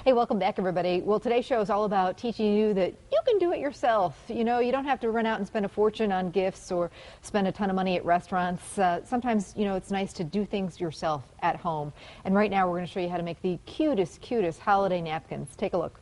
Hey, welcome back, everybody. Well, today's show is all about teaching you that you can do it yourself. You know, you don't have to run out and spend a fortune on gifts or spend a ton of money at restaurants. Sometimes, you know, it's nice to do things yourself at home. And right now, we're going to show you how to make the cutest holiday napkins. Take a look.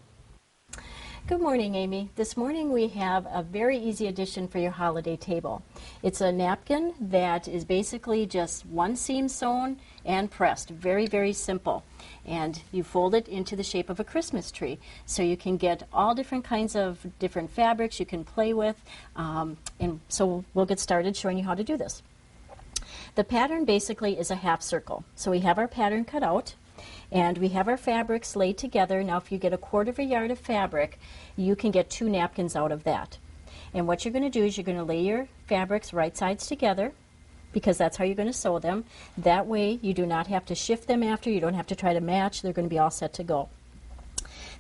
Good morning, Amy. This morning we have a very easy addition for your holiday table. It's a napkin that is basically just one seam sewn and pressed. Very, very simple. And you fold it into the shape of a Christmas tree. So you can get all different kinds of different fabrics you can play with. And so we'll get started showing you how to do this. The pattern basically is a half circle. So we have our pattern cut out. And we have our fabrics laid together. Now, if you get 1/4 yard of fabric, you can get 2 napkins out of that. And what you're going to do is you're going to lay your fabrics right sides together, because that's how you're going to sew them. That way, you do not have to shift them after. You don't have to try to match. They're going to be all set to go.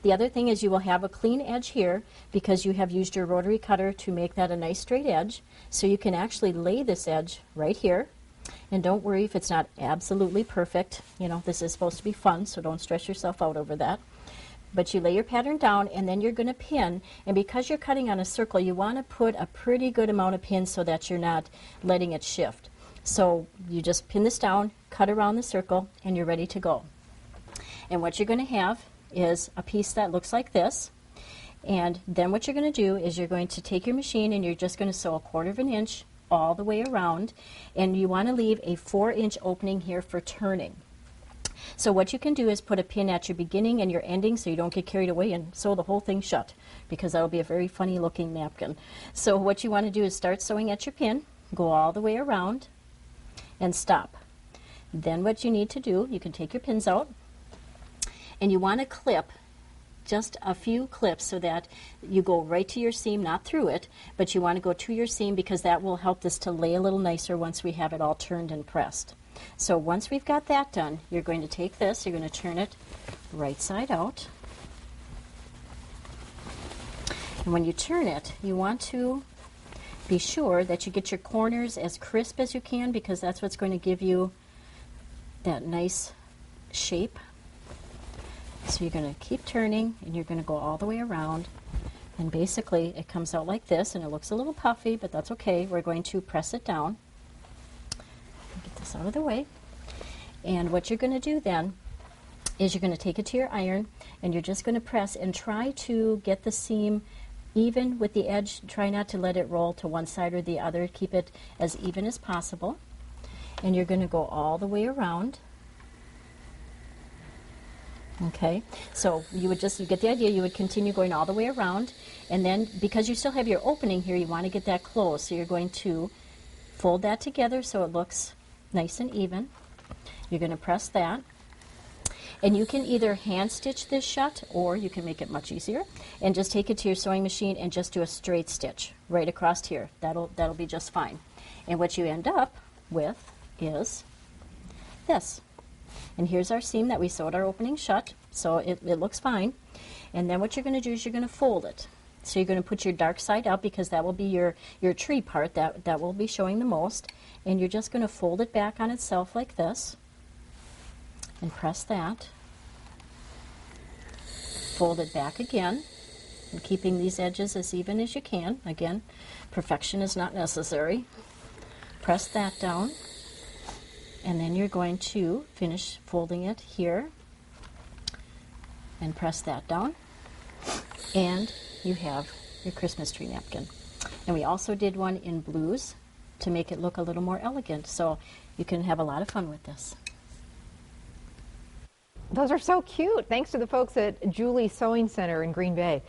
The other thing is you will have a clean edge here because you have used your rotary cutter to make that a nice straight edge. So you can actually lay this edge right here. And don't worry if it's not absolutely perfect. You know, this is supposed to be fun, so don't stress yourself out over that. But you lay your pattern down, and then you're going to pin. And because you're cutting on a circle, you want to put a pretty good amount of pins so that you're not letting it shift. So you just pin this down, cut around the circle, and you're ready to go. And what you're going to have is a piece that looks like this. And then what you're going to do is you're going to take your machine, and you're just going to sew 1/4 inch all the way around, and you want to leave a 4-inch opening here for turning. So what you can do is put a pin at your beginning and your ending so you don't get carried away and sew the whole thing shut, because that will be a very funny looking napkin. So what you want to do is start sewing at your pin, go all the way around, and stop. Then what you need to do, you can take your pins out, and you want to clip just a few clips so that you go right to your seam, not through it, but you want to go to your seam because that will help this to lay a little nicer once we have it all turned and pressed. So once we've got that done, you're going to take this, you're going to turn it right side out. And when you turn it, you want to be sure that you get your corners as crisp as you can, because that's what's going to give you that nice shape. So you're going to keep turning, and you're going to go all the way around, and basically it comes out like this, and it looks a little puffy, but that's okay. We're going to press it down. Get this out of the way. And what you're going to do then is you're going to take it to your iron, and you're just going to press and try to get the seam even with the edge. Try not to let it roll to one side or the other. Keep it as even as possible. And you're going to go all the way around. Okay, so you get the idea, you would continue going all the way around, and then because you still have your opening here, you want to get that closed, so you're going to fold that together so it looks nice and even. You're going to press that, and you can either hand stitch this shut, or you can make it much easier and just take it to your sewing machine and just do a straight stitch right across here. That'll be just fine. And what you end up with is this. And here's our seam that we sewed our opening shut, so it looks fine. And then what you're going to do is you're going to fold it. So you're going to put your dark side up, because that will be your tree part that will be showing the most. And you're just going to fold it back on itself like this, and press that. Fold it back again, and keeping these edges as even as you can. Again, perfection is not necessary. Press that down. And then you're going to finish folding it here and press that down, and you have your Christmas tree napkin. And we also did one in blues to make it look a little more elegant, so you can have a lot of fun with this. Those are so cute. Thanks to the folks at Julie's Sewing Center in Green Bay.